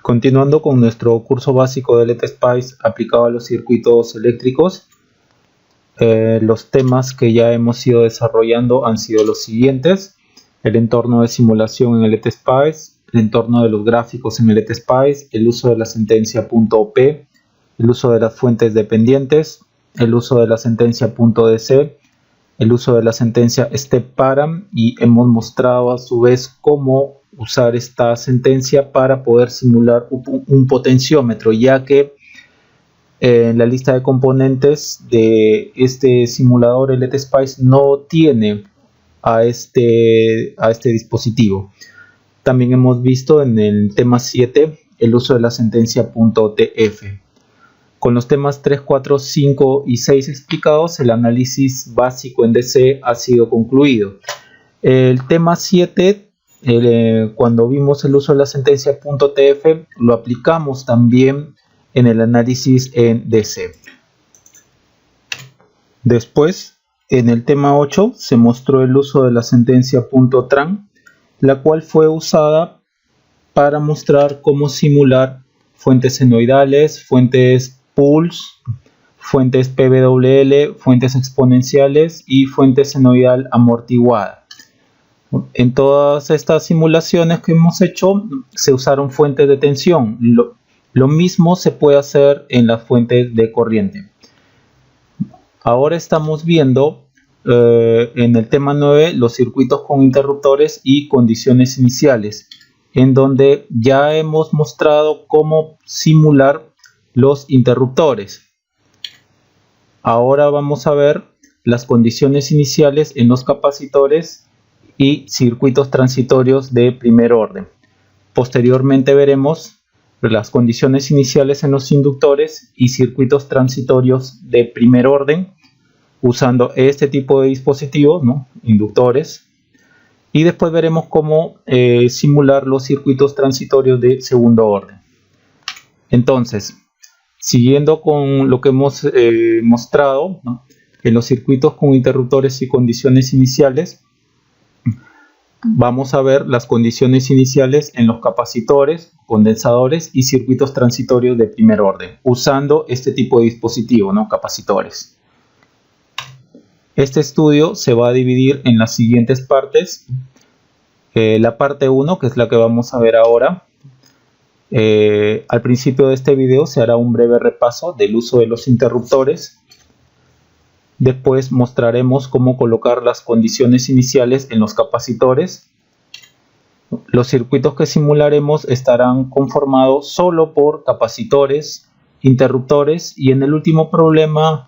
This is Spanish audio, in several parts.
Continuando con nuestro curso básico de LTSpice aplicado a los circuitos eléctricos, los temas que ya hemos ido desarrollando han sido los siguientes: el entorno de simulación en LTSpice, el entorno de los gráficos en LTSpice, el uso de la sentencia .p, el uso de las fuentes dependientes, el uso de la sentencia .dc, el uso de la sentencia step_param, y hemos mostrado a su vez cómo usar esta sentencia para poder simular un potenciómetro, ya que en la lista de componentes de este simulador LTSpice no tiene a este dispositivo. También hemos visto en el tema 7 el uso de la sentencia .tf. Con los temas 3, 4, 5 y 6 explicados, el análisis básico en DC ha sido concluido. El tema 7, cuando vimos el uso de la sentencia .tf, lo aplicamos también en el análisis en DC. Después, en el tema 8, se mostró el uso de la sentencia .tran, la cual fue usada para mostrar cómo simular fuentes senoidales, fuentes pulse, fuentes PWL, fuentes exponenciales y fuentes senoidal amortiguada. En todas estas simulaciones que hemos hecho se usaron fuentes de tensión. Lo mismo se puede hacer en las fuentes de corriente. Ahora estamos viendo en el tema 9 los circuitos con interruptores y condiciones iniciales, en donde ya hemos mostrado cómo simular los interruptores. Ahora vamos a ver las condiciones iniciales en los capacitores y circuitos transitorios de primer orden. Posteriormente veremos las condiciones iniciales en los inductores y circuitos transitorios de primer orden usando este tipo de dispositivos, inductores. Y después veremos cómo simular los circuitos transitorios de segundo orden. Entonces, siguiendo con lo que hemos mostrado, en los circuitos con interruptores y condiciones iniciales, vamos a ver las condiciones iniciales en los capacitores, condensadores y circuitos transitorios de primer orden, usando este tipo de dispositivo, capacitores. Este estudio se va a dividir en las siguientes partes. La parte 1, que es la que vamos a ver ahora. Al principio de este video se hará un breve repaso del uso de los interruptores. Después mostraremos cómo colocar las condiciones iniciales en los capacitores. Los circuitos que simularemos estarán conformados solo por capacitores, interruptores, y en el último problema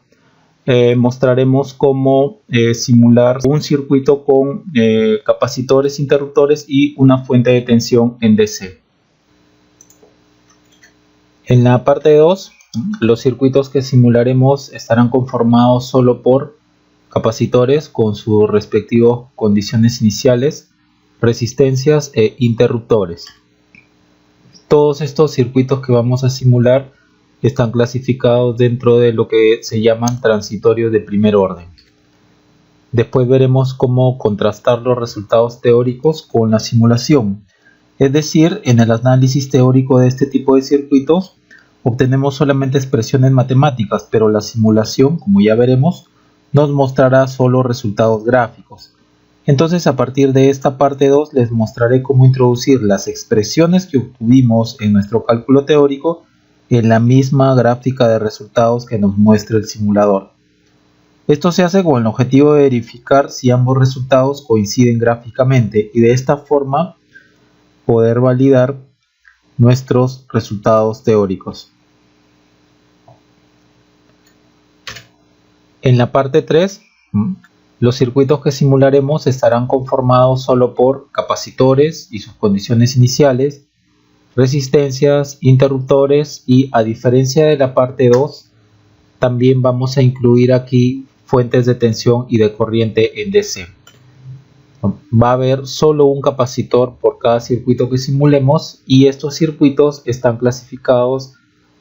mostraremos cómo simular un circuito con capacitores, interruptores y una fuente de tensión en DC. En la parte 2, los circuitos que simularemos estarán conformados solo por capacitores con sus respectivas condiciones iniciales, resistencias e interruptores. Todos estos circuitos que vamos a simular están clasificados dentro de lo que se llaman transitorios de primer orden. Después veremos cómo contrastar los resultados teóricos con la simulación. Es decir, en el análisis teórico de este tipo de circuitos obtenemos solamente expresiones matemáticas, pero la simulación, como ya veremos, nos mostrará solo resultados gráficos. Entonces, a partir de esta parte 2 les mostraré cómo introducir las expresiones que obtuvimos en nuestro cálculo teórico en la misma gráfica de resultados que nos muestra el simulador. Esto se hace con el objetivo de verificar si ambos resultados coinciden gráficamente y de esta forma poder validar nuestros resultados teóricos. En la parte 3, los circuitos que simularemos estarán conformados solo por capacitores y sus condiciones iniciales, resistencias, interruptores, y a diferencia de la parte 2, también vamos a incluir aquí fuentes de tensión y de corriente en DC. Va a haber solo un capacitor por cada circuito que simulemos, y estos circuitos están clasificados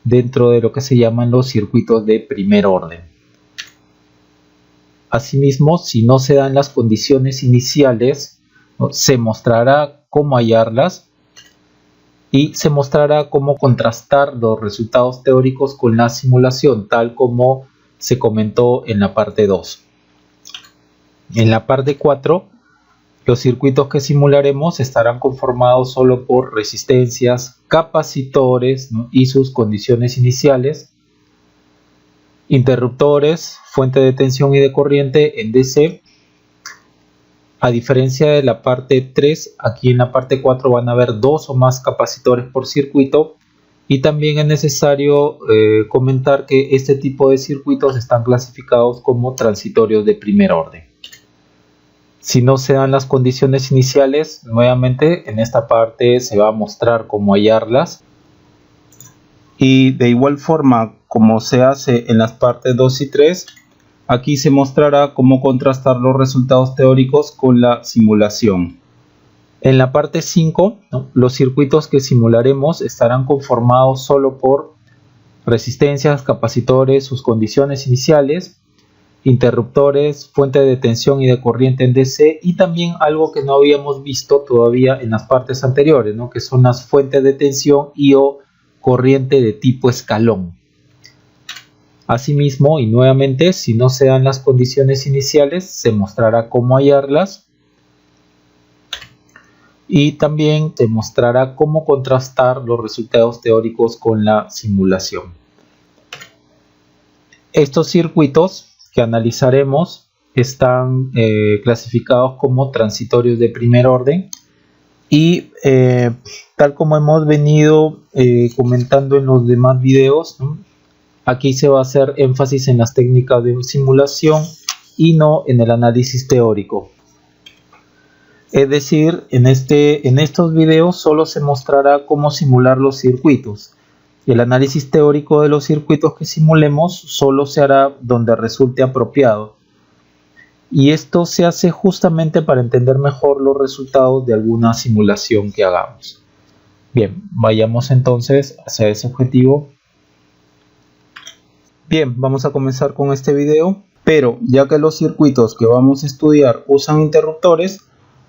dentro de lo que se llaman los circuitos de primer orden. Asimismo, si no se dan las condiciones iniciales, se mostrará cómo hallarlas y se mostrará cómo contrastar los resultados teóricos con la simulación, tal como se comentó en la parte 2. En la parte 4, los circuitos que simularemos estarán conformados solo por resistencias, capacitores, ¿no?, y sus condiciones iniciales, interruptores, fuente de tensión y de corriente en DC. A diferencia de la parte 3, aquí en la parte 4 van a haber 2 o más capacitores por circuito, y también es necesario comentar que este tipo de circuitos están clasificados como transitorios de primer orden. Si no se dan las condiciones iniciales, nuevamente en esta parte se va a mostrar cómo hallarlas. Y de igual forma como se hace en las partes 2 y 3, aquí se mostrará cómo contrastar los resultados teóricos con la simulación. En la parte 5, ¿no?, los circuitos que simularemos estarán conformados solo por resistencias, capacitores, sus condiciones iniciales, interruptores, fuente de tensión y de corriente en DC, y también algo que no habíamos visto todavía en las partes anteriores, ¿no?, que son las fuentes de tensión y o corriente de tipo escalón. Asimismo, y nuevamente, si no se dan las condiciones iniciales, se mostrará cómo hallarlas, y también se mostrará cómo contrastar los resultados teóricos con la simulación. Estos circuitos que analizaremos están clasificados como transitorios de primer orden, y tal como hemos venido comentando en los demás videos, ¿no?, aquí se va a hacer énfasis en las técnicas de simulación y no en el análisis teórico. Es decir, en estos videos solo se mostrará cómo simular los circuitos. El análisis teórico de los circuitos que simulemos solo se hará donde resulte apropiado. Y esto se hace justamente para entender mejor los resultados de alguna simulación que hagamos. Bien, vayamos entonces hacia ese objetivo. Bien, vamos a comenzar con este video, pero ya que los circuitos que vamos a estudiar usan interruptores,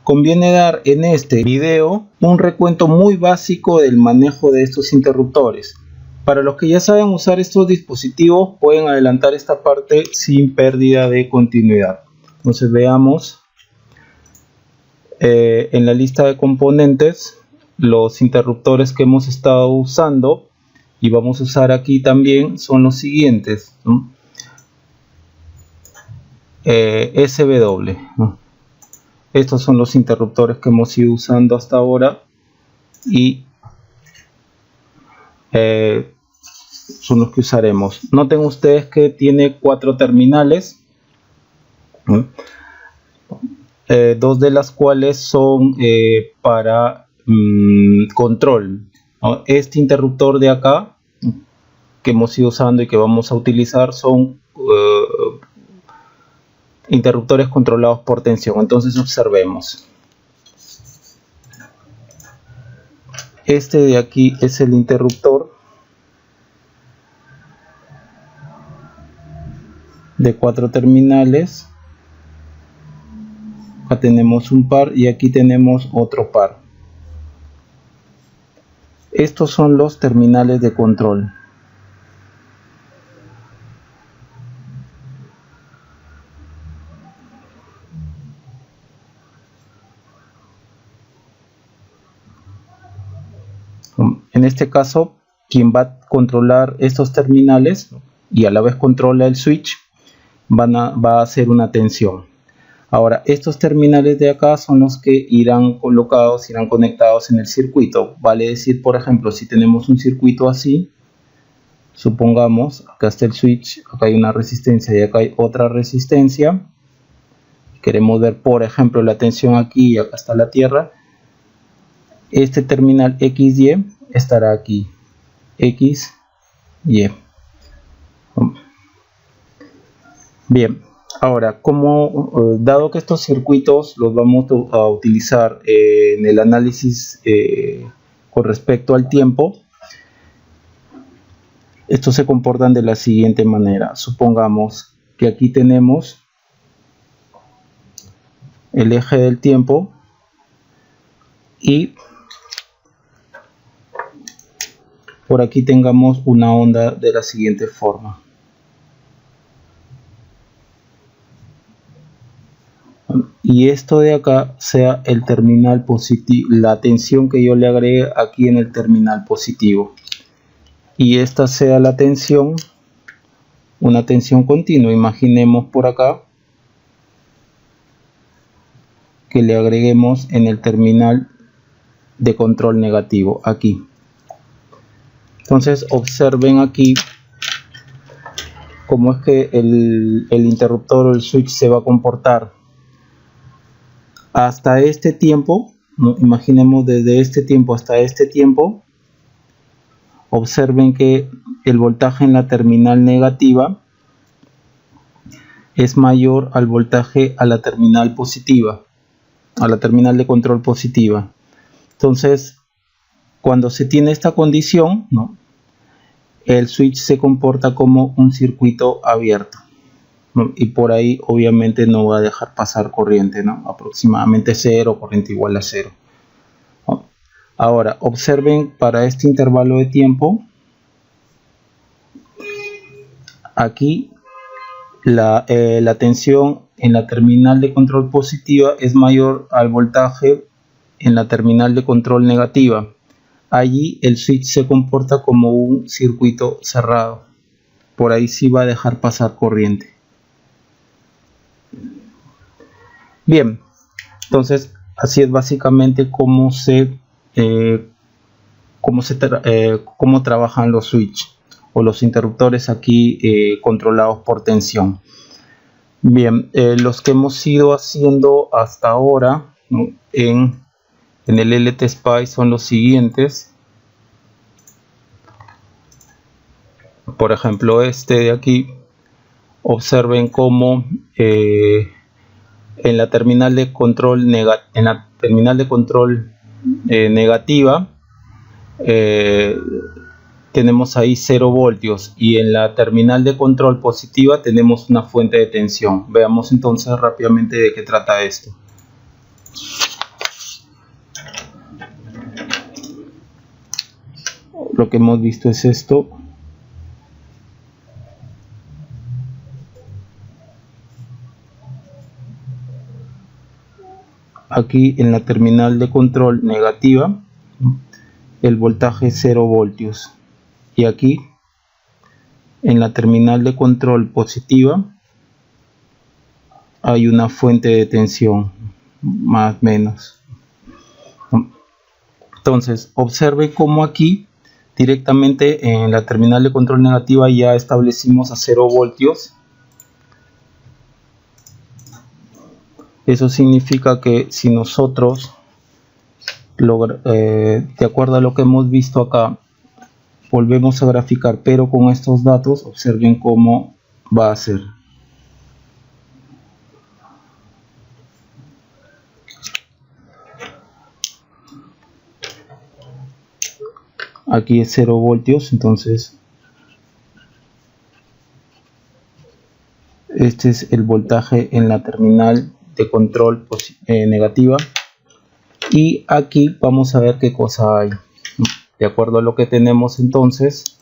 conviene dar en este video un recuento muy básico del manejo de estos interruptores. Para los que ya saben usar estos dispositivos, pueden adelantar esta parte sin pérdida de continuidad. Entonces veamos en la lista de componentes los interruptores que hemos estado usando, y vamos a usar aquí también son los siguientes, ¿no? SW, ¿no? Estos son los interruptores que hemos ido usando hasta ahora, y son los que usaremos. Noten ustedes que tiene 4 terminales, ¿no?, 2 de las cuales son para control, ¿no? Este interruptor de acá que hemos ido usando y que vamos a utilizar son interruptores controlados por tensión. Entonces observemos. Este de aquí es el interruptor de 4 terminales. Acá tenemos un par y aquí tenemos otro par. Estos son los terminales de control. En este caso, quien va a controlar estos terminales y a la vez controla el switch, va a hacer una tensión. Ahora, estos terminales de acá son los que irán conectados en el circuito. Vale decir, por ejemplo, si tenemos un circuito así, supongamos, acá está el switch, acá hay una resistencia y acá hay otra resistencia. Queremos ver, por ejemplo, la tensión aquí y acá está la tierra. Este terminal XY estará aquí, XY. Bien, ahora, dado que estos circuitos los vamos a utilizar en el análisis con respecto al tiempo, estos se comportan de la siguiente manera. Supongamos que aquí tenemos el eje del tiempo y por aquí tengamos una onda de la siguiente forma. Y esto de acá sea el terminal positivo, la tensión que yo le agregue aquí en el terminal positivo. Y esta sea la tensión, una tensión continua. Imaginemos por acá que le agreguemos en el terminal de control negativo, aquí. Entonces observen aquí cómo es que el interruptor o el switch se va a comportar. Hasta este tiempo, ¿no? Imaginemos desde este tiempo hasta este tiempo, observen que el voltaje en la terminal negativa es mayor al voltaje a la terminal positiva, a la terminal de control positiva. Entonces, cuando se tiene esta condición, ¿no?, el switch se comporta como un circuito abierto, ¿no? Y por ahí obviamente no va a dejar pasar corriente, ¿no? Aproximadamente 0, corriente igual a 0. ¿No? Ahora, observen para este intervalo de tiempo, aquí la tensión en la terminal de control positiva es mayor al voltaje en la terminal de control negativa. Allí el switch se comporta como un circuito cerrado. Por ahí sí va a dejar pasar corriente. Bien, entonces así es básicamente cómo trabajan los switches o los interruptores aquí controlados por tensión. Bien, los que hemos ido haciendo hasta ahora, ¿no?, en el LTSpice son los siguientes. Por ejemplo, este de aquí, observen cómo en la terminal de control negativa tenemos ahí 0 voltios y en la terminal de control positiva tenemos una fuente de tensión. Veamos entonces rápidamente de qué trata esto. Lo que hemos visto es esto. Aquí en la terminal de control negativa el voltaje es 0 voltios y aquí en la terminal de control positiva hay una fuente de tensión, más o menos. Entonces observe cómo aquí directamente en la terminal de control negativa ya establecimos a 0 voltios. Eso significa que si nosotros, de acuerdo a lo que hemos visto acá, volvemos a graficar, pero con estos datos, observen cómo va a ser. Aquí es 0 voltios, entonces este es el voltaje en la terminal de control negativa. Y aquí vamos a ver qué cosa hay. De acuerdo a lo que tenemos entonces,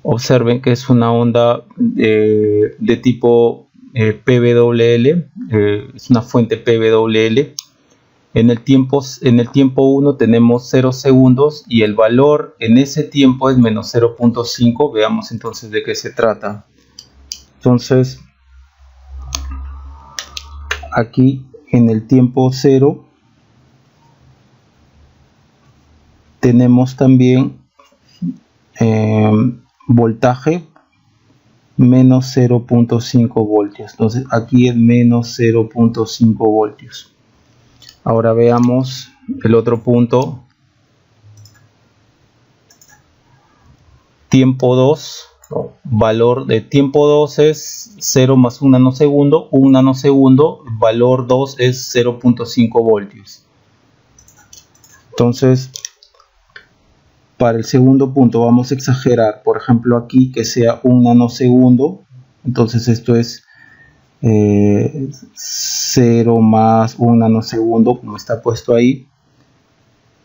observen que es una onda de tipo PWL, es una fuente PWL. En el tiempo 1 tenemos 0 segundos y el valor en ese tiempo es menos 0.5. Veamos entonces de qué se trata. Entonces, aquí en el tiempo 0 tenemos también voltaje menos 0.5 voltios. Entonces aquí es menos 0.5 voltios. Ahora veamos el otro punto. Tiempo 2. Valor de tiempo 2 es 0 más 1 nanosegundo. 1 nanosegundo, valor 2 es 0.5 voltios. Entonces, para el segundo punto vamos a exagerar. Por ejemplo, aquí que sea 1 nanosegundo. Entonces esto es 0 más 1 nanosegundo, como está puesto ahí.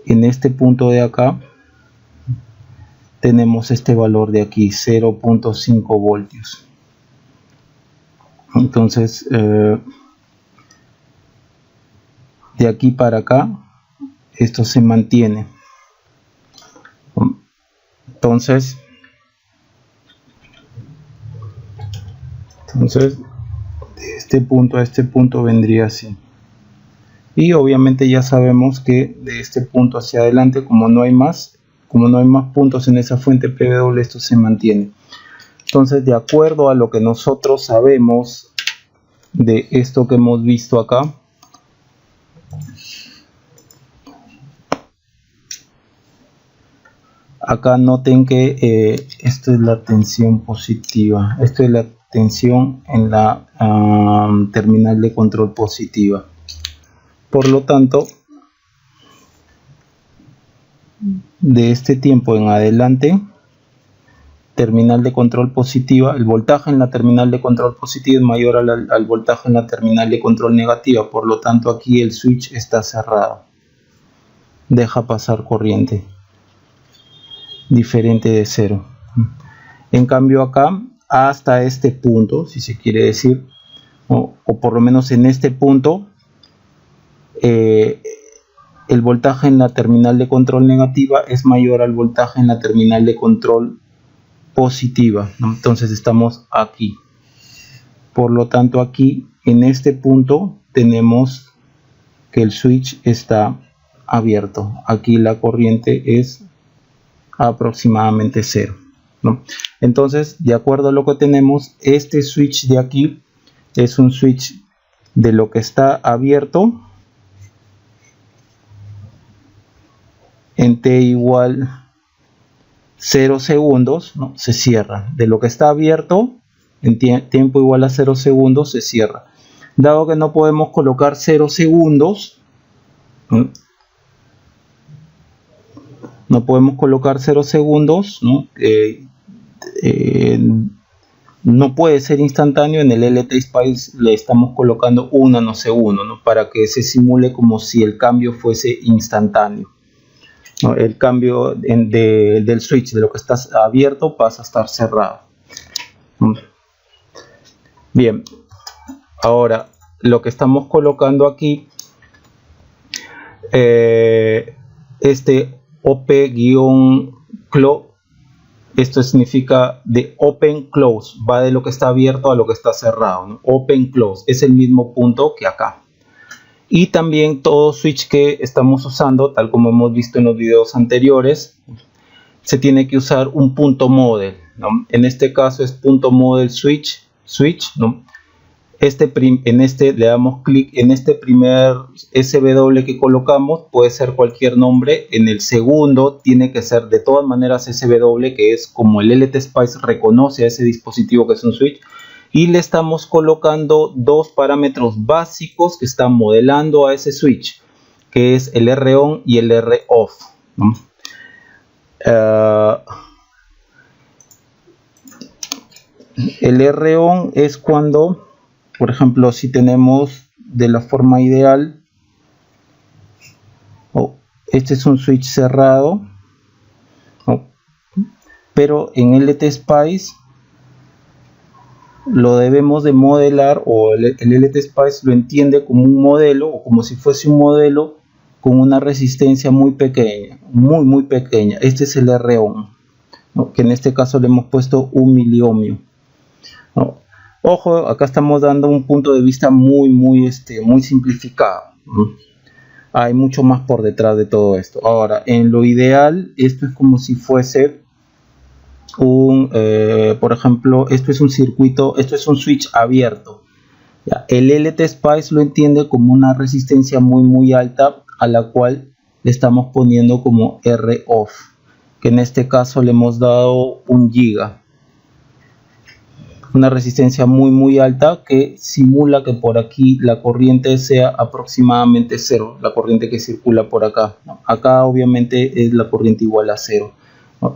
en este punto de acá tenemos este valor de aquí, 0.5 voltios. Entonces de aquí para acá esto se mantiene. Entonces de este punto a este punto vendría así. Y obviamente ya sabemos que de este punto hacia adelante, como no hay más puntos en esa fuente PW, esto se mantiene. Entonces, de acuerdo a lo que nosotros sabemos de esto que hemos visto acá, acá noten que esto es la tensión positiva, esto es la tensión en la terminal de control positiva. Por lo tanto, de este tiempo en adelante, terminal de control positiva, el voltaje en la terminal de control positiva es mayor al voltaje en la terminal de control negativa. Por lo tanto, aquí el switch está cerrado, deja pasar corriente diferente de cero. En cambio acá, hasta este punto, si se quiere decir, o por lo menos en este punto, el voltaje en la terminal de control negativa es mayor al voltaje en la terminal de control positiva, ¿no? Entonces estamos aquí. Por lo tanto, aquí en este punto tenemos que el switch está abierto. Aquí la corriente es aproximadamente cero, ¿no? Entonces, de acuerdo a lo que tenemos, este switch de aquí es un switch de lo que está abierto en t igual 0 segundos, ¿no? Se cierra. De lo que está abierto en tiempo igual a 0 segundos se cierra. Dado que no podemos colocar 0 segundos, ¿no? No podemos colocar 0 segundos, ¿no? No puede ser instantáneo. En el LTSpice le estamos colocando 1 nanosegundo, ¿no? Para que se simule como si el cambio fuese instantáneo, ¿no? El cambio del switch de lo que está abierto pasa a estar cerrado. Bien, ahora lo que estamos colocando aquí, este OP-close, esto significa de open close, va de lo que está abierto a lo que está cerrado, ¿no? Open close es el mismo punto que acá. Y también todo switch que estamos usando, tal como hemos visto en los videos anteriores, se tiene que usar un punto model, ¿no? En este caso es punto model switch, ¿no? En este le damos clic en este primer SW que colocamos, puede ser cualquier nombre. En el segundo tiene que ser de todas maneras SW, que es como el LTSpice reconoce a ese dispositivo que es un switch. Y le estamos colocando dos parámetros básicos que están modelando a ese switch, que es el R-on y el R-off, ¿no? El R-on es cuando, por ejemplo, si tenemos de la forma ideal, este es un switch cerrado, pero en LTSpice lo debemos de modelar, o el LTSpice lo entiende como un modelo, o como si fuese un modelo con una resistencia muy pequeña, muy pequeña. Este es el R-on, ¿no? Que en este caso le hemos puesto 1 miliohmio, ¿no? Ojo, acá estamos dando un punto de vista muy simplificado, ¿no? Hay mucho más por detrás de todo esto. Ahora, en lo ideal, esto es como si fuese por ejemplo, esto es un circuito, esto es un switch abierto, ¿ya? El LTSpice lo entiende como una resistencia muy alta, a la cual le estamos poniendo como R-off, que en este caso le hemos dado 1 giga, una resistencia muy alta que simula que por aquí la corriente sea aproximadamente 0, la corriente que circula por acá, ¿no? Acá obviamente es la corriente igual a 0.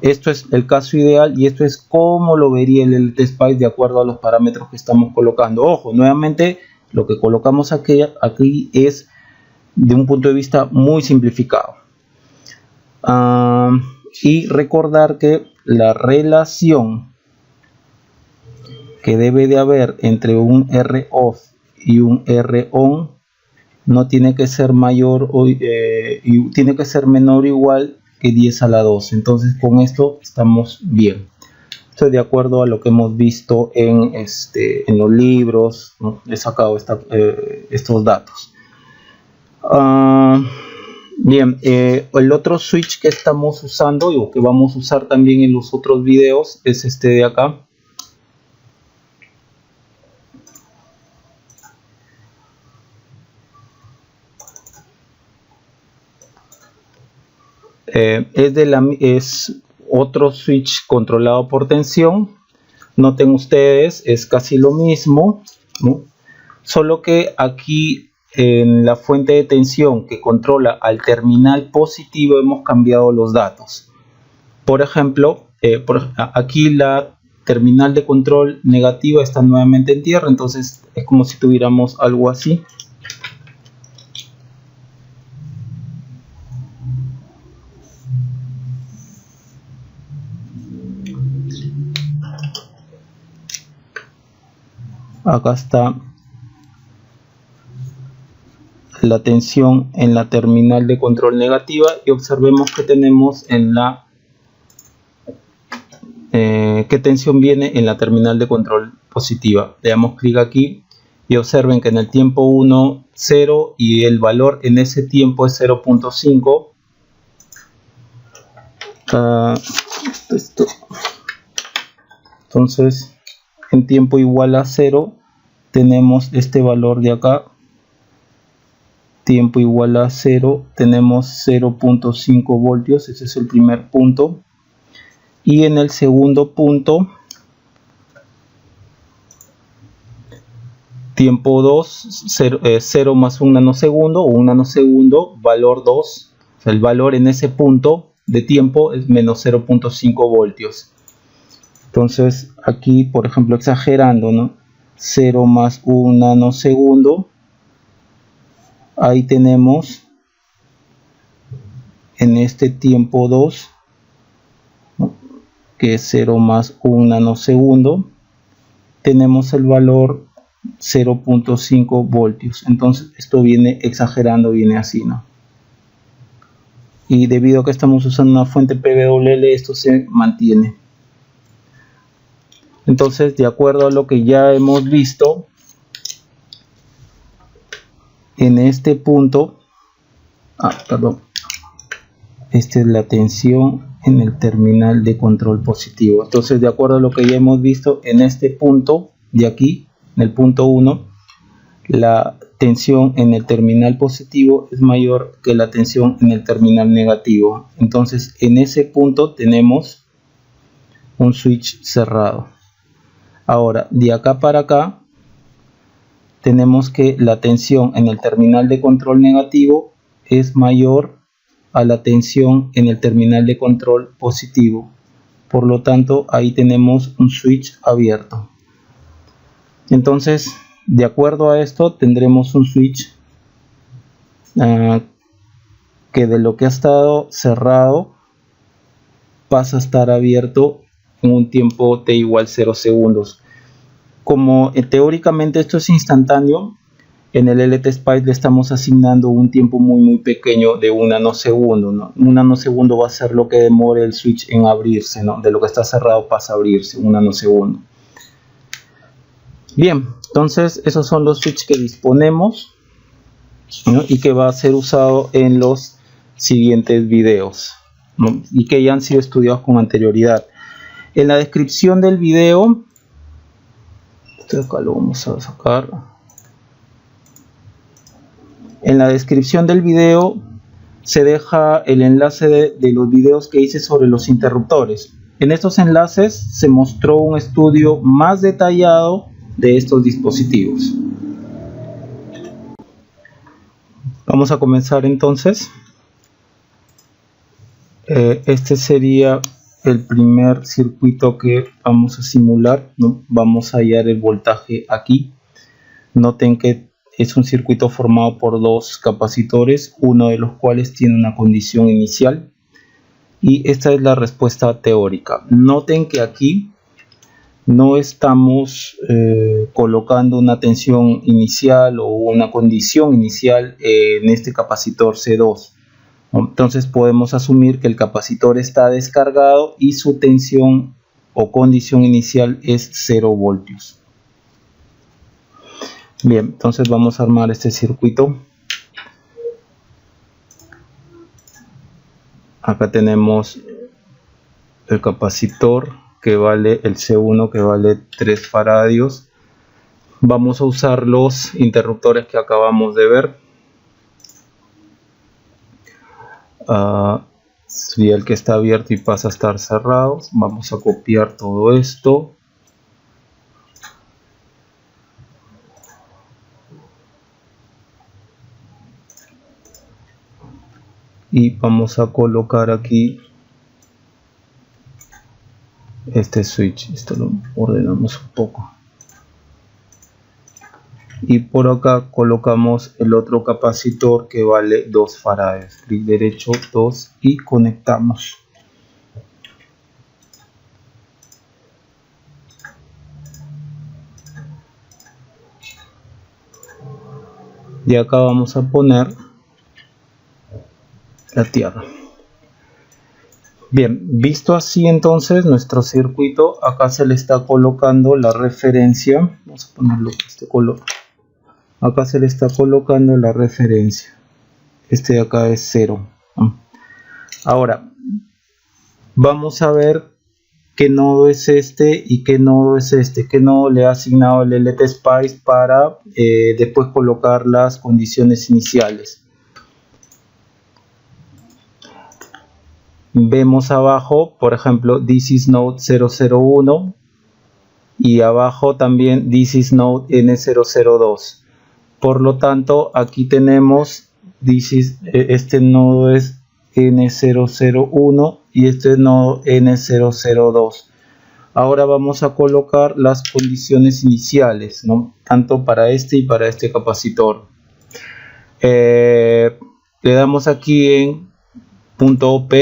Esto es el caso ideal y esto es como lo vería el LTSpice de acuerdo a los parámetros que estamos colocando. Ojo, nuevamente lo que colocamos aquí es de un punto de vista muy simplificado. Y recordar que la relación que debe de haber entre un R-off y un R-on no tiene que ser mayor y tiene que ser menor o igual que 10 a la 2. Entonces con esto estamos bien. Estoy de acuerdo a lo que hemos visto en los libros, ¿no? He sacado estos datos. Bien, el otro switch que estamos usando o que vamos a usar también en los otros videos es este de acá. Es otro switch controlado por tensión. Noten ustedes, es casi lo mismo, ¿no? Solo que aquí en la fuente de tensión que controla al terminal positivo hemos cambiado los datos. Por ejemplo, aquí la terminal de control negativa está nuevamente en tierra, entonces es como si tuviéramos algo así. Acá está la tensión en la terminal de control negativa y observemos que tenemos en la qué tensión viene en la terminal de control positiva. Le damos clic aquí y observen que en el tiempo 1 0 y el valor en ese tiempo es 0.5. Entonces en tiempo igual a 0 tenemos este valor de acá, tiempo igual a 0, tenemos 0.5 voltios, ese es el primer punto. Y en el segundo punto, tiempo 2, 0 más 1 nanosegundo o 1 nanosegundo, valor 2, o sea, el valor en ese punto de tiempo es menos 0.5 voltios. Entonces aquí, por ejemplo, exagerando, ¿no? 0 más 1 nanosegundo, ahí tenemos en este tiempo 2, ¿no? Que es 0 más 1 nanosegundo, tenemos el valor 0.5 voltios. Entonces esto viene exagerando, viene así, ¿no? Y debido a que estamos usando una fuente PWL, esto se mantiene. Entonces, de acuerdo a lo que ya hemos visto, en este punto, esta es la tensión en el terminal de control positivo. Entonces, de acuerdo a lo que ya hemos visto, en este punto de aquí, en el punto 1, la tensión en el terminal positivo es mayor que la tensión en el terminal negativo. Entonces, en ese punto tenemos un switch cerrado. Ahora, de acá para acá, tenemos que la tensión en el terminal de control negativo es mayor a la tensión en el terminal de control positivo. Por lo tanto, ahí tenemos un switch abierto. Entonces, de acuerdo a esto, tendremos un switch que de lo que ha estado cerrado pasa a estar abierto en un tiempo t igual 0 segundos. Como teóricamente esto es instantáneo, en el LTSpice le estamos asignando un tiempo muy pequeño de 1 nanosegundo, ¿no? 1 nanosegundo va a ser lo que demore el switch en abrirse, ¿no? De lo que está cerrado pasa a abrirse, 1 nanosegundo. Bien, entonces esos son los switches que disponemos, ¿no? Y que va a ser usado en los siguientes videos, ¿no? Y que ya han sido estudiados con anterioridad. En la descripción del video, acá lo vamos a sacar. En la descripción del video se deja el enlace de los videos que hice sobre los interruptores. En estos enlaces se mostró un estudio más detallado de estos dispositivos. Vamos a comenzar entonces. Este sería el primer circuito que vamos a simular, ¿no? Vamos a hallar el voltaje aquí. Noten que es un circuito formado por dos capacitores, uno de los cuales tiene una condición inicial. Y esta es la respuesta teórica. Noten que aquí no estamos colocando una tensión inicial o una condición inicial en este capacitor C2. Entonces podemos asumir que el capacitor está descargado y su tensión o condición inicial es 0 voltios. Bien, entonces vamos a armar este circuito. Acá tenemos el capacitor que vale el C1 que vale 3 faradios. Vamos a usar los interruptores que acabamos de ver. Sería el que está abierto y pasa a estar cerrado. Vamos a copiar todo esto. Y vamos a colocar aquí este switch. Esto lo ordenamos un poco. Y por acá colocamos el otro capacitor que vale 2 farads. Clic derecho 2 y conectamos. Y acá vamos a poner la tierra. Bien, visto así entonces nuestro circuito, acá se le está colocando la referencia. Vamos a ponerlo de este color. Acá se le está colocando la referencia. Este de acá es 0. Ahora, vamos a ver qué nodo es este y qué nodo es este. Qué nodo le ha asignado el LTSpice para después colocar las condiciones iniciales. Vemos abajo, por ejemplo, this is node 001 y abajo también this is node N002. Por lo tanto, aquí tenemos este nodo es N001 y este nodo N002. Ahora vamos a colocar las condiciones iniciales, ¿no? Tanto para este y para este capacitor. Le damos aquí en punto .op,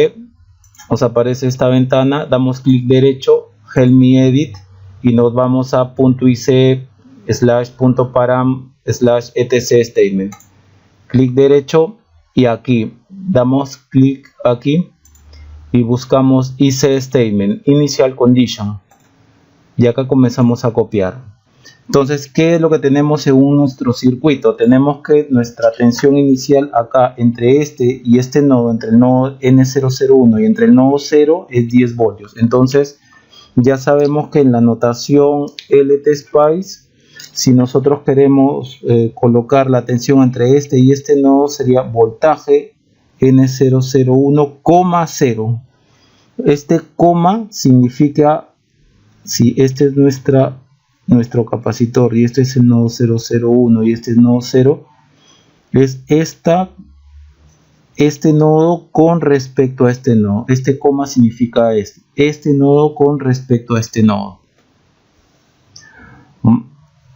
nos aparece esta ventana, damos clic derecho, help me edit y nos vamos a .ic /.param/etc statement. Clic derecho y aquí damos clic aquí y buscamos IC statement, initial condition, y acá comenzamos a copiar. Entonces, ¿qué es lo que tenemos según nuestro circuito? Tenemos que nuestra tensión inicial acá entre este y este nodo, entre el nodo N001 y entre el nodo 0 es 10 voltios. Entonces ya sabemos que en la notación LTSpice, si nosotros queremos colocar la tensión entre este y este nodo, sería voltaje N001, 0. Este coma significa, si este es nuestro capacitor y este es el nodo 001 y este es el nodo 0, es este nodo con respecto a este nodo. Este coma significa este nodo con respecto a este nodo.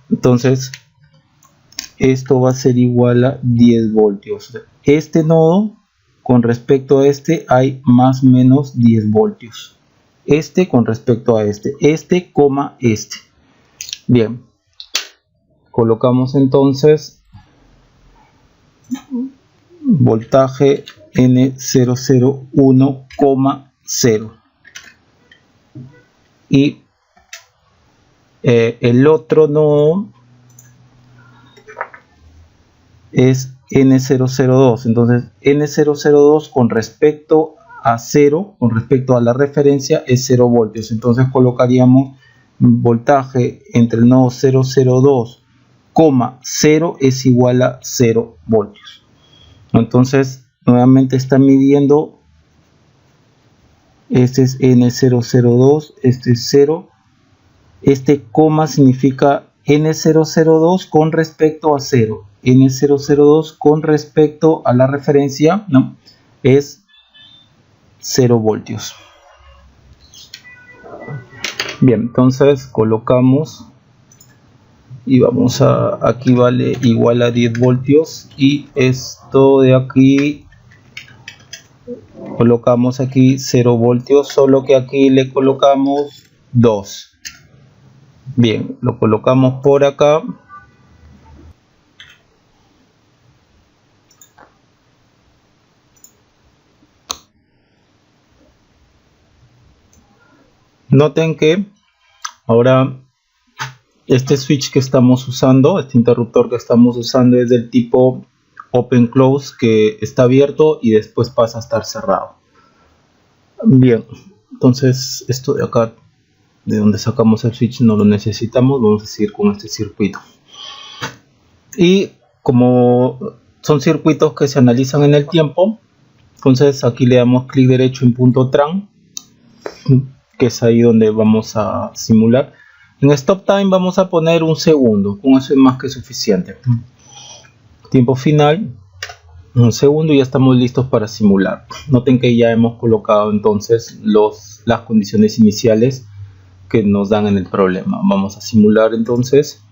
Entonces esto va a ser igual a 10 voltios. Este nodo con respecto a este hay más o menos 10 voltios. Este con respecto a este coma este. Bien, colocamos entonces voltaje N001, 0 y el otro nodo es N002. Entonces N002 con respecto a 0, con respecto a la referencia, es 0 voltios. Entonces colocaríamos voltaje entre el nodo 002, 0 es igual a 0 voltios. Entonces nuevamente está midiendo, este es N002, este es 0, este coma significa N002 con respecto a 0, N002 con respecto a la referencia, ¿no? Es 0 voltios. Bien, entonces colocamos y vamos a, aquí vale igual a 10 voltios y esto de aquí colocamos aquí 0 voltios, solo que aquí le colocamos 2. Bien, lo colocamos por acá. Noten que ahora este switch que estamos usando, este interruptor que estamos usando, es del tipo open close, que está abierto y después pasa a estar cerrado. Bien, entonces esto de acá, de donde sacamos el switch, no lo necesitamos. Vamos a seguir con este circuito. Y como son circuitos que se analizan en el tiempo, entonces aquí le damos clic derecho en punto tran, que es ahí donde vamos a simular. En stop time vamos a poner 1 segundo, con eso es más que suficiente. Tiempo final, 1 segundo, y ya estamos listos para simular. Noten que ya hemos colocado entonces las condiciones iniciales que nos dan en el problema. Vamos a simular entonces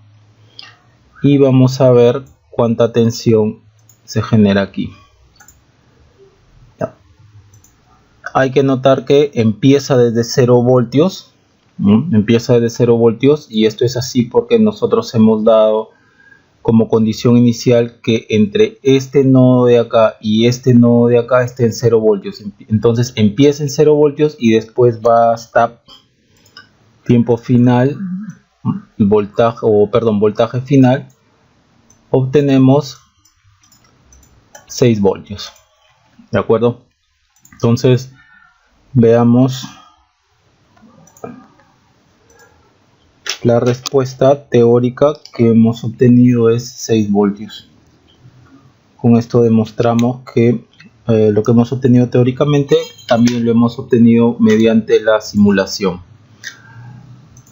y vamos a ver cuánta tensión se genera aquí. Hay que notar que empieza desde 0 voltios. Empieza desde 0 voltios, y esto es así porque nosotros hemos dado como condición inicial que entre este nodo de acá y este nodo de acá esté en 0 voltios. Entonces empieza en 0 voltios y después va hasta tiempo final, voltaje final, obtenemos 6 voltios. ¿De acuerdo? Entonces veamos. La respuesta teórica que hemos obtenido es 6 voltios. Con esto demostramos que lo que hemos obtenido teóricamente también lo hemos obtenido mediante la simulación.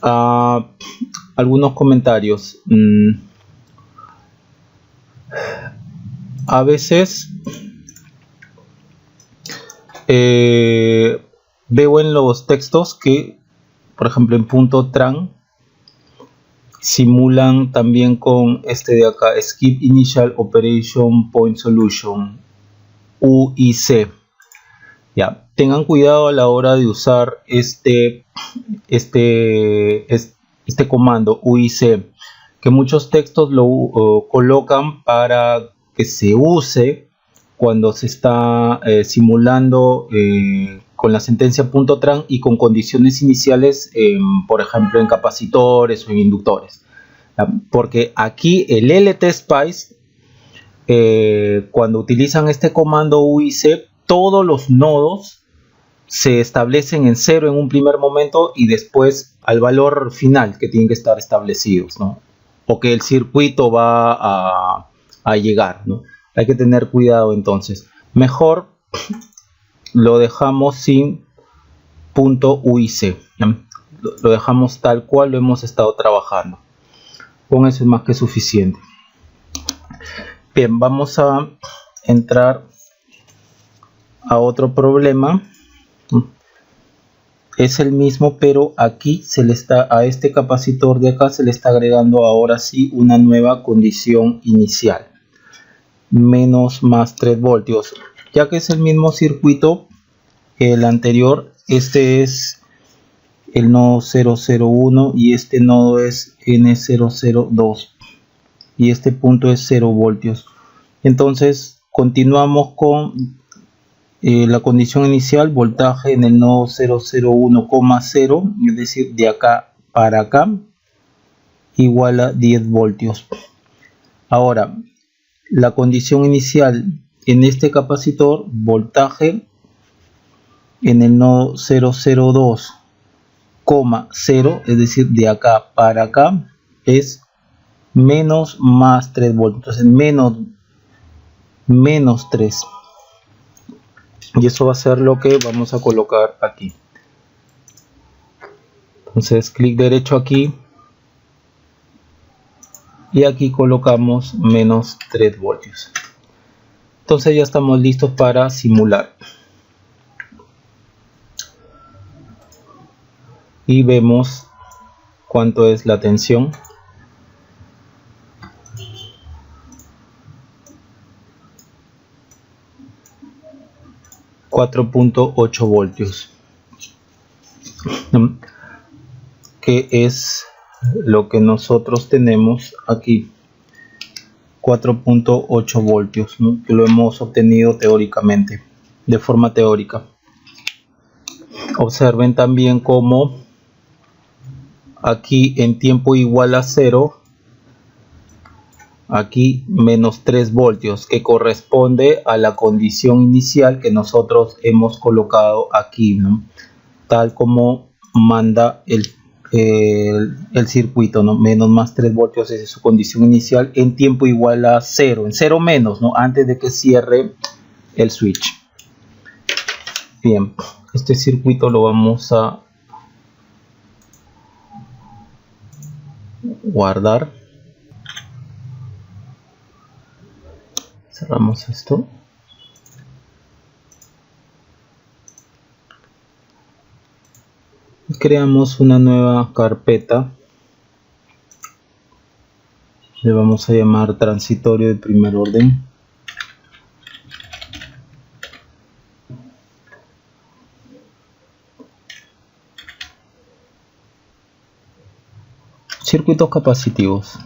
Algunos comentarios. A veces veo en los textos que, por ejemplo, en punto tran simulan también con este de acá, Skip Initial Operation Point Solution, UIC. Ya, tengan cuidado a la hora de usar este comando UIC, que muchos textos lo colocan para que se use cuando se está simulando con la sentencia .tran y con condiciones iniciales, por ejemplo en capacitores o en inductores. Porque aquí el LTSpice, cuando utilizan este comando UIC, todos los nodos se establecen en 0 en un primer momento y después al valor final que tienen que estar establecidos, ¿no? O que el circuito va a llegar, ¿no? Hay que tener cuidado entonces. Mejor lo dejamos sin punto UIC. Lo dejamos tal cual lo hemos estado trabajando. Con eso es más que suficiente. Bien, vamos a entrar a otro problema. Es el mismo, pero aquí se le está, a este capacitor de acá se le está agregando ahora sí una nueva condición inicial. Menos más 3 voltios. Ya que es el mismo circuito que el anterior, este es el nodo 001 y este nodo es N002 y este punto es 0 voltios. Entonces continuamos con la condición inicial, voltaje en el nodo 001,0, es decir, de acá para acá, igual a 10 voltios. Ahora, la condición inicial en este capacitor, voltaje en el nodo 002,0, es decir, de acá para acá, es menos más 3 voltios, entonces menos 3. Y eso va a ser lo que vamos a colocar aquí. Entonces clic derecho aquí y aquí colocamos menos 3 voltios. Entonces ya estamos listos para simular. Y vemos cuánto es la tensión. 4.8 voltios, que es lo que nosotros tenemos aquí, 4.8 voltios, ¿no? Que lo hemos obtenido teóricamente, de forma teórica. Observen también cómo aquí en tiempo igual a 0, aquí menos 3 voltios, que corresponde a la condición inicial que nosotros hemos colocado aquí, ¿no? Tal como manda el circuito, ¿no? Menos más 3 voltios es su condición inicial en tiempo igual a 0, en 0 menos, ¿no? Antes de que cierre el switch. Bien, este circuito lo vamos a guardar. Cerramos esto. Creamos una nueva carpeta. Le vamos a llamar transitorio de primer orden. Circuitos capacitivos.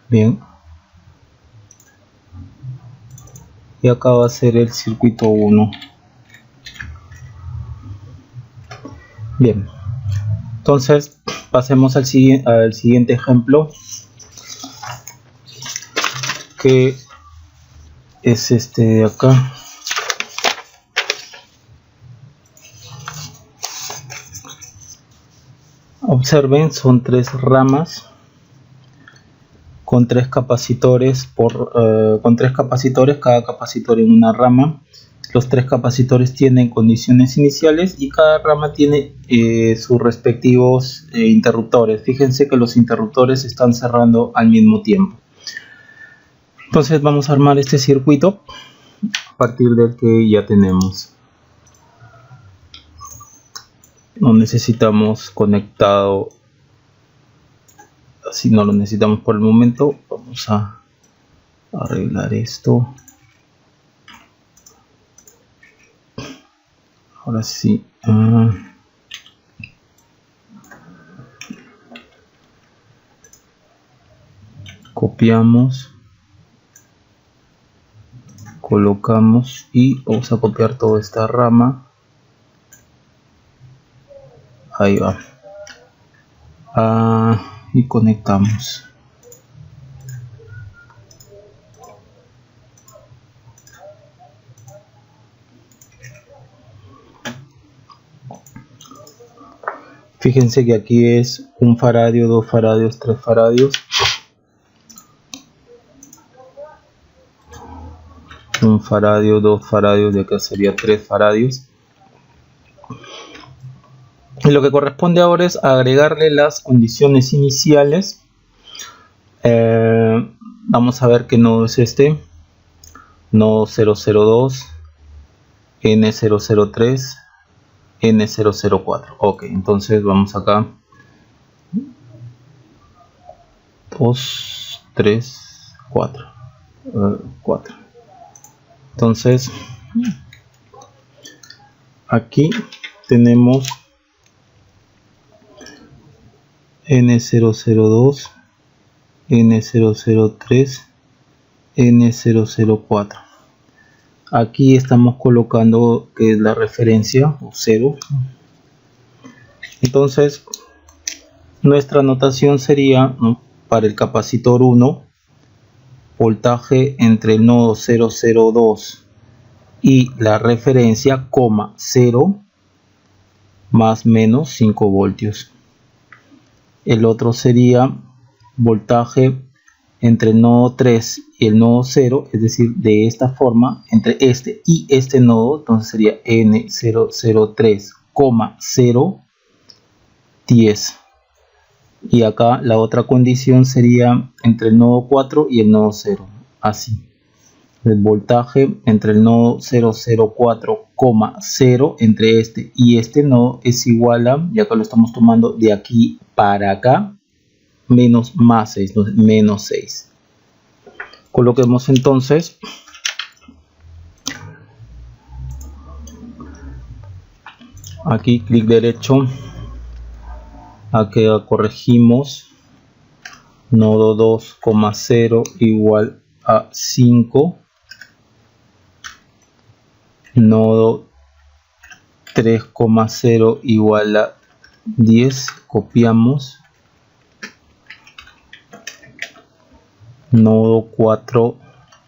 Bien. Y acá va a ser el circuito 1. Bien. Entonces, pasemos al siguiente ejemplo, que es este de acá. Observen, son 3 ramas con 3 capacitores cada capacitor en una rama. Los 3 capacitores tienen condiciones iniciales y cada rama tiene sus respectivos interruptores. Fíjense que los interruptores están cerrando al mismo tiempo. Entonces vamos a armar este circuito a partir del que ya tenemos. No necesitamos conectado, así no lo necesitamos por el momento. Vamos a arreglar esto. Ahora sí. Copiamos. Colocamos y vamos a copiar toda esta rama. Ahí va. Y conectamos. Fíjense que aquí es 1 faradio, 2 faradios, 3 faradios. 1 faradio, 2 faradios, de acá sería 3 faradios. Y lo que corresponde ahora es agregarle las condiciones iniciales. Vamos a ver qué nodo es este. Nodo 002, N003, N004. Ok, entonces vamos acá. 2, 3, 4. 4. Entonces, aquí tenemos N002, N003, N004. Aquí estamos colocando que es la referencia o 0. Entonces, nuestra notación sería, ¿no?, para el capacitor 1, voltaje entre el nodo 002 y la referencia, 0 más menos 5 voltios. El otro sería voltaje entre el nodo 3 y el nodo 0, es decir, de esta forma, entre este y este nodo, entonces sería N003, 0, 10. Y acá la otra condición sería entre el nodo 4 y el nodo 0, así. El voltaje entre el nodo 004, 0 entre este y este nodo es igual a, ya que lo estamos tomando de aquí para acá, más 6, no, menos 6. Coloquemos entonces aquí clic derecho, aquí corregimos nodo 2,0 igual a 5, nodo 3,0 igual a 10, copiamos, nodo 4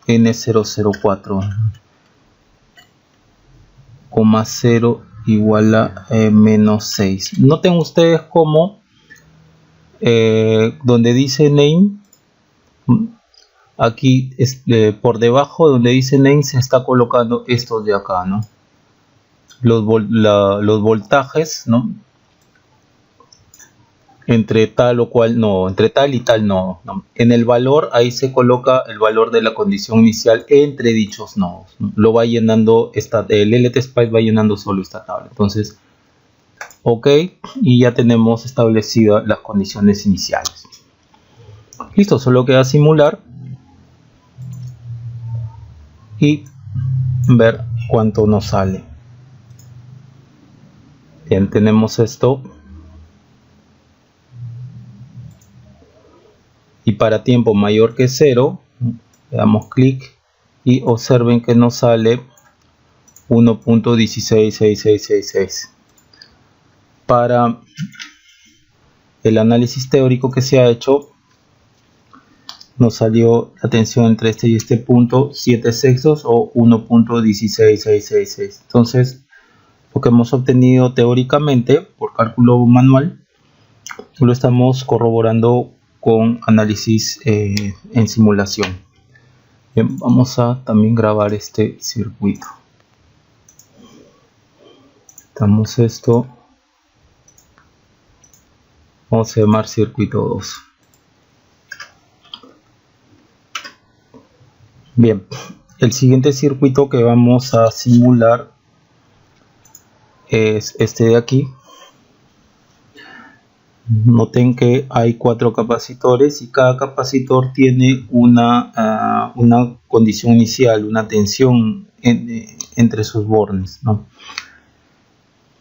n004, 0 igual a menos 6. Noten ustedes cómo donde dice name, aquí por debajo donde dice name se está colocando estos de acá, ¿no? Los voltajes, ¿no? Entre tal o cual nodo, entre tal y tal nodo, ¿no? En el valor ahí se coloca el valor de la condición inicial entre dichos nodos, ¿no? Lo va llenando el LTSpice va llenando solo esta tabla. Entonces, ok, y ya tenemos establecidas las condiciones iniciales. Listo, solo queda simular y ver cuánto nos sale. Bien, tenemos esto. Y para tiempo mayor que 0, le damos clic y observen que nos sale 1.166666. Para el análisis teórico que se ha hecho, nos salió la tensión entre este y este punto 7 sextos o 1.16666. Entonces, lo que hemos obtenido teóricamente por cálculo manual, lo estamos corroborando con análisis en simulación. Bien, vamos a también grabar este circuito. Damos esto, vamos a llamar circuito 2. Bien, el siguiente circuito que vamos a simular es este de aquí. Noten que hay 4 capacitores y cada capacitor tiene una condición inicial, una tensión entre sus bornes, ¿no?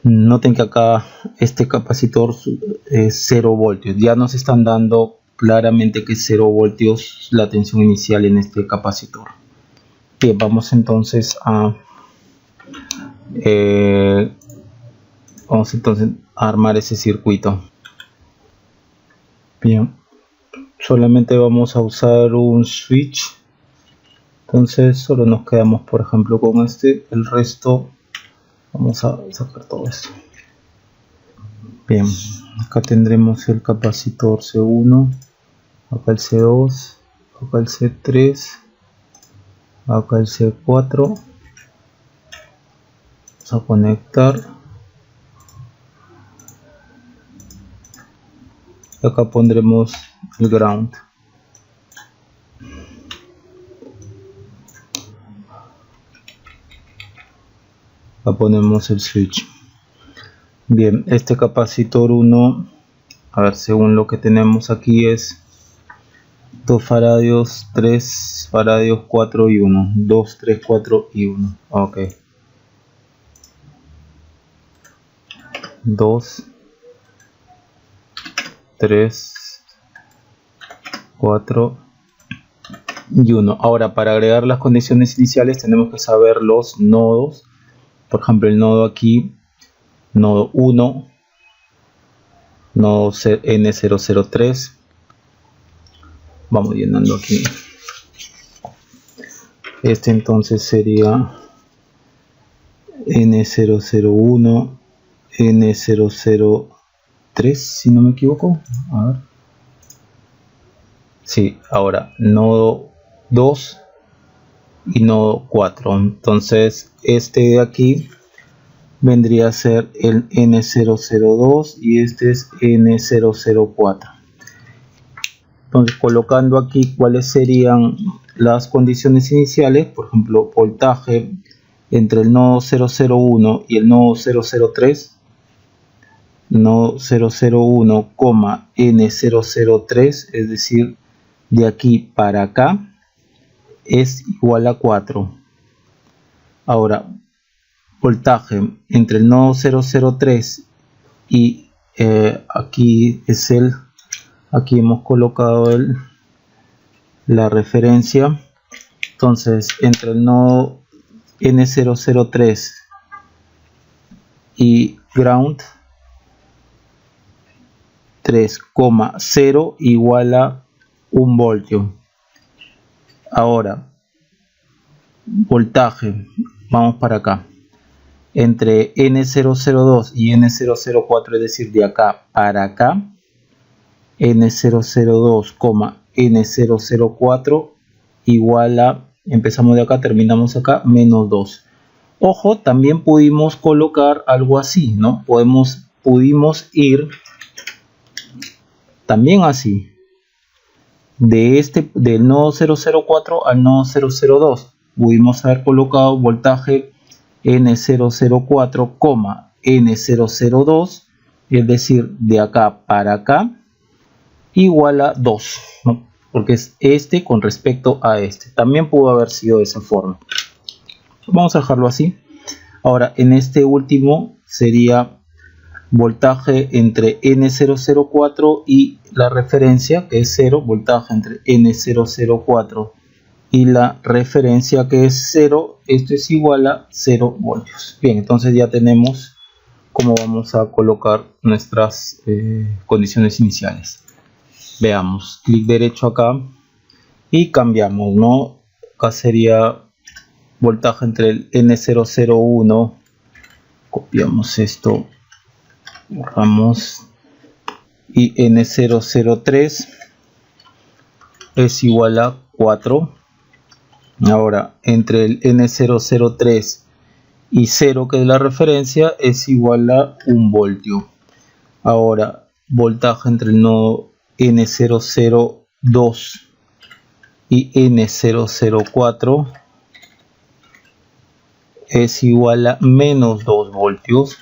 Noten que acá este capacitor es 0 voltios. Ya nos están dando claramente que es 0 voltios la tensión inicial en este capacitor. Bien, vamos entonces a armar ese circuito. Bien, solamente vamos a usar un switch, entonces solo nos quedamos por ejemplo con este, el resto vamos a sacar todo esto. Bien, acá tendremos el capacitor C1, acá el C2, acá el C3, acá el C4, vamos a conectar. Acá pondremos el ground. Acá ponemos el switch. Bien, este capacitor 1, a ver, según lo que tenemos aquí es 2 faradios, 3 faradios, 4 y 1. 2, 3, 4 y 1. Ok. 2, 3, 4 y 1. Ahora, para agregar las condiciones iniciales tenemos que saber los nodos. Por ejemplo, el nodo aquí, nodo 1, nodo N003. Vamos llenando aquí. Este entonces sería N001, N003, si no me equivoco. A ver. Sí, ahora nodo 2 y nodo 4. Entonces este de aquí vendría a ser el N002 y este es N004. Entonces, colocando aquí cuáles serían las condiciones iniciales, por ejemplo, voltaje entre el nodo 001 y el nodo 003, no 001, N003, es decir, de aquí para acá, es igual a 4. Ahora, voltaje entre el nodo 003 y aquí es aquí hemos colocado la referencia. Entonces, entre el nodo N003 y ground, 3,0 igual a 1 voltio. Ahora, voltaje, vamos para acá, entre N002 y N004, es decir, de acá para acá, N002, N004 igual a, empezamos de acá, terminamos acá, menos 2. Ojo, también pudimos colocar algo así, ¿no? Pudimos ir también así, del nodo 004 al nodo 002. Pudimos haber colocado voltaje N004, N002, es decir, de acá para acá, igual a 2, ¿no? Porque es este con respecto a este. También pudo haber sido de esa forma. Vamos a dejarlo así. Ahora, en este último sería voltaje entre N004 y la referencia, que es 0, voltaje entre N004 y la referencia, que es 0, esto es igual a 0 voltios. Bien, entonces ya tenemos cómo vamos a colocar nuestras condiciones iniciales. Veamos, clic derecho acá y cambiamos, ¿no? Acá sería voltaje entre el N001, copiamos esto, borramos, y N003 es igual a 4. Ahora, entre el N003 y 0, que es la referencia, es igual a 1 voltio. Ahora, voltaje entre el nodo N002 y N004 es igual a menos 2 voltios.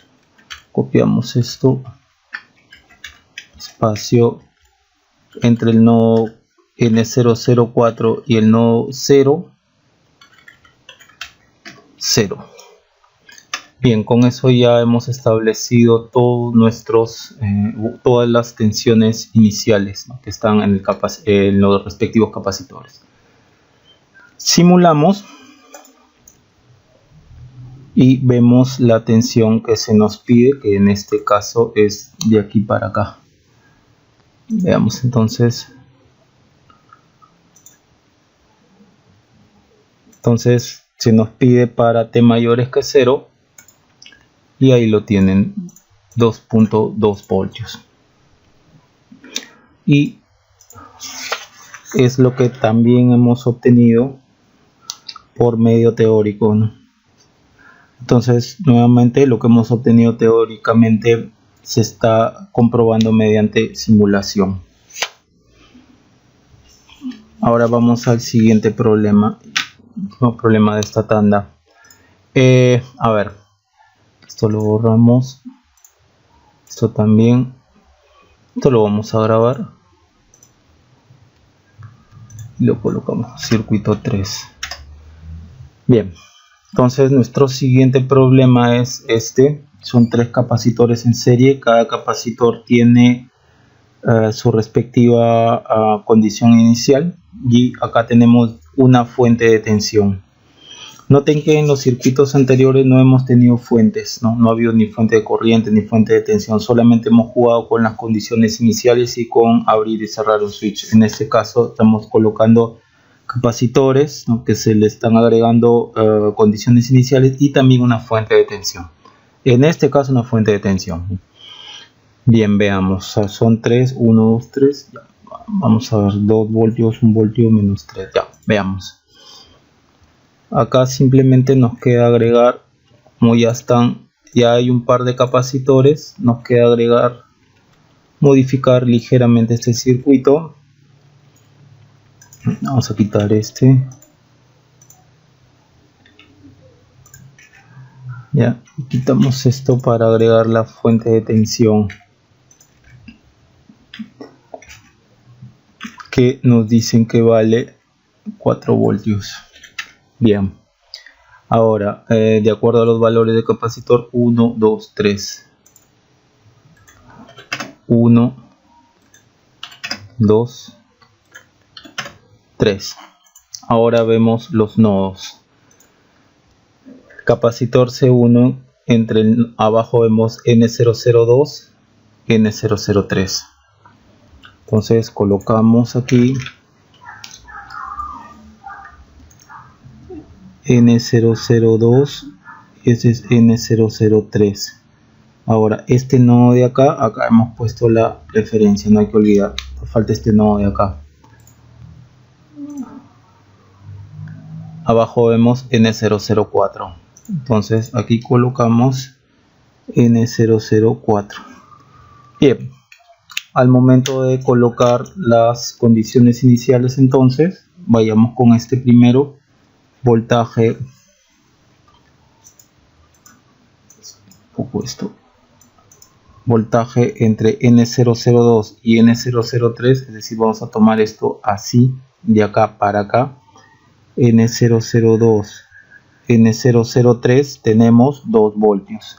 Copiamos esto, espacio entre el nodo N004 y el nodo 0, 0. Bien, con eso ya hemos establecido todas las tensiones iniciales, ¿no?, que están en los respectivos capacitores. Simulamos y vemos la tensión que se nos pide, que en este caso es de aquí para acá. Veamos entonces. Entonces se nos pide para T mayores que 0 y ahí lo tienen, 2.2 voltios. Y es lo que también hemos obtenido por medio teórico, ¿no? Entonces, nuevamente, lo que hemos obtenido teóricamente se está comprobando mediante simulación. Ahora vamos al siguiente problema, el problema de esta tanda. A ver, esto lo borramos, esto también, esto lo vamos a grabar y lo colocamos, circuito 3. Bien. Entonces nuestro siguiente problema es este. Son 3 capacitores en serie. Cada capacitor tiene su respectiva condición inicial. Y acá tenemos una fuente de tensión. Noten que en los circuitos anteriores no hemos tenido fuentes, no ha habido ni fuente de corriente ni fuente de tensión. Solamente hemos jugado con las condiciones iniciales y con abrir y cerrar un switch. En este caso estamos colocando capacitores, ¿no?, que se le están agregando condiciones iniciales y también una fuente de tensión. En este caso una fuente de tensión. Bien, veamos, son 3, 1, 2, 3, ya. Vamos a ver, 2 voltios, 1 voltio, menos 3, ya, veamos. Acá simplemente nos queda agregar, como ya hay un par de capacitores, nos queda agregar, modificar ligeramente este circuito. Vamos a quitar este. Ya, quitamos esto para agregar la fuente de tensión que nos dicen que vale 4 voltios. Bien, ahora de acuerdo a los valores de capacitor 1, 2, 3, 1, 2, 3. Ahora vemos los nodos. Capacitor C1, abajo vemos N002, N003. Entonces colocamos aquí N002, ese es N003. Ahora este nodo de acá hemos puesto la referencia, no hay que olvidar, falta este nodo de acá. Abajo vemos N004. Entonces aquí colocamos N004. Bien, al momento de colocar las condiciones iniciales, entonces vayamos con este primero, voltaje, voltaje entre N002 y N003, es decir, vamos a tomar esto así, de acá para acá, N002, N003, tenemos 2 voltios.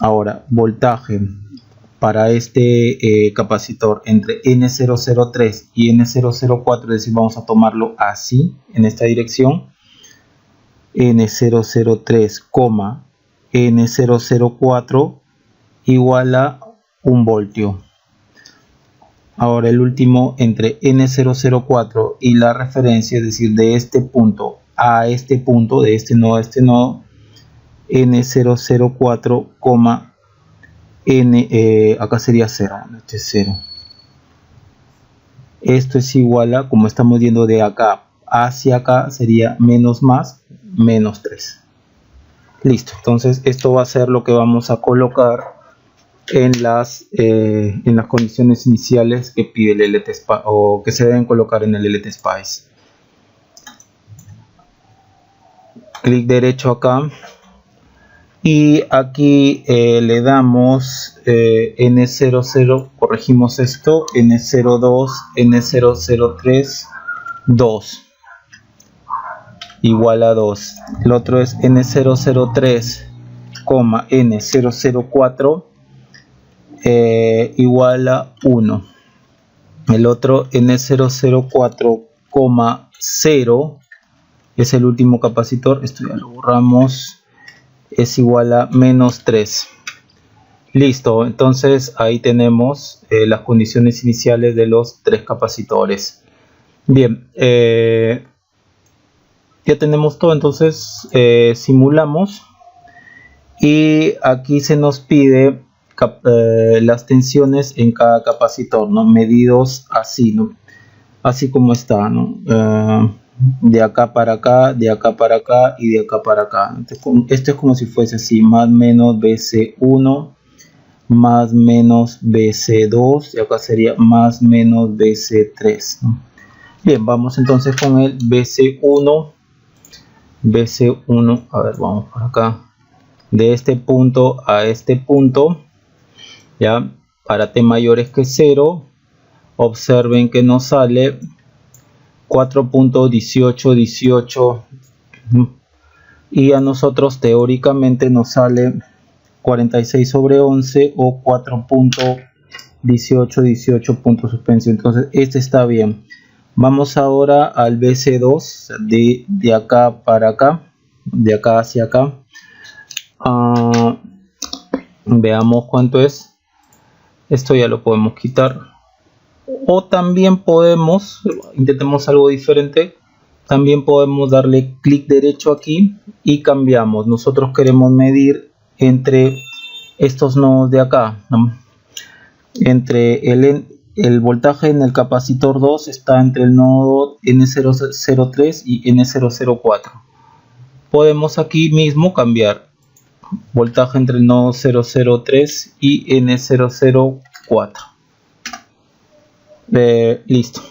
Ahora, voltaje para este capacitor entre N003 y N004, es decir, vamos a tomarlo así, en esta dirección, N003, N004 igual a 1 voltio. Ahora el último entre N004 y la referencia, es decir, de este punto a este punto, de este nodo a este nodo, N004, acá sería 0, este es 0. Esto es igual a, como estamos yendo de acá hacia acá, sería menos más, menos 3. Listo, entonces esto va a ser lo que vamos a colocar en las condiciones iniciales que pide el LTSpice, o que se deben colocar en el LTSpice. Clic derecho acá y aquí le damos N00, corregimos esto, N02, N003, 2 igual a 2. El otro es N003, N004 igual a 1. El otro N004, 0 es el último capacitor, esto ya lo borramos, es igual a menos 3. Listo, entonces ahí tenemos las condiciones iniciales de los 3 capacitores. Bien, ya tenemos todo, entonces simulamos y aquí se nos pide las tensiones en cada capacitor, ¿no? Medidos así, ¿no? Así como está, ¿no? De acá para acá, de acá para acá y de acá para acá. Esto es como si fuese así, más menos BC1, más menos BC2, y acá sería más menos BC3, ¿no? Bien, vamos entonces con el BC1. BC1, a ver, vamos por acá. De este punto a este punto, ya, para T mayores que 0, observen que nos sale 4.1818 y a nosotros teóricamente nos sale 46/11 o 4.1818 puntos suspensión. Entonces este está bien. Vamos ahora al BC2, de acá para acá, de acá hacia acá. Veamos cuánto es. Esto ya lo podemos quitar, o también podemos, intentemos algo diferente, también podemos darle clic derecho aquí y cambiamos. Nosotros queremos medir entre estos nodos de acá, ¿no? Entre el voltaje en el capacitor 2 está entre el nodo N003 y N004. Podemos aquí mismo cambiar voltaje entre el nodo 003 y N004. Listo.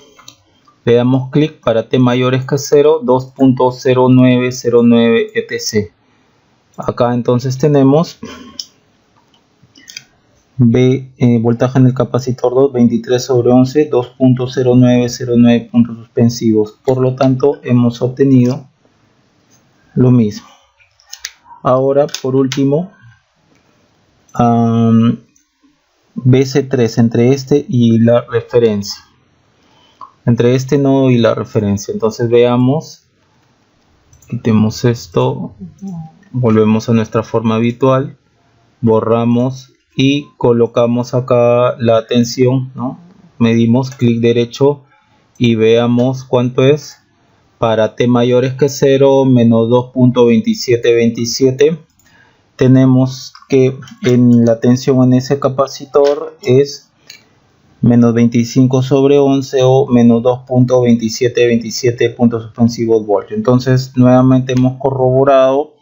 Le damos clic para T mayores que 0, 2.0909 etc. Acá entonces tenemos voltaje en el capacitor 2, 23 sobre 11, 2.0909 puntos suspensivos. Por lo tanto, hemos obtenido lo mismo. Ahora, por último, BC3 entre este y la referencia. Entre este nodo y la referencia. Entonces veamos. Quitemos esto. Volvemos a nuestra forma habitual. Borramos y colocamos acá la tensión, ¿no? Medimos, clic derecho y veamos cuánto es. Para T mayores que 0, menos 2.2727. Tenemos que en la tensión en ese capacitor es menos 25 sobre 11 o menos 2.2727 puntos suspensivos voltios. Entonces nuevamente hemos corroborado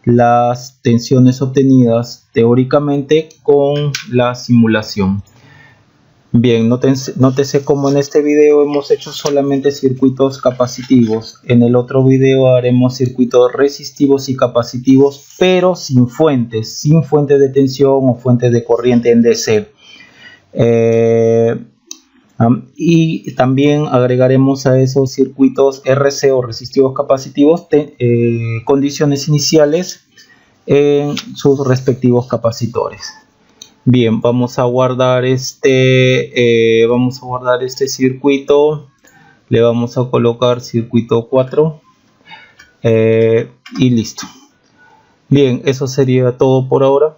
las tensiones obtenidas teóricamente con la simulación. Bien, nótese como en este video hemos hecho solamente circuitos capacitivos. En el otro video haremos circuitos resistivos y capacitivos, pero sin fuentes de tensión o fuentes de corriente en DC. Y también agregaremos a esos circuitos RC o resistivos capacitivos condiciones iniciales en sus respectivos capacitores. Bien, vamos a guardar este circuito. Le vamos a colocar circuito 4 y listo. Bien, eso sería todo por ahora.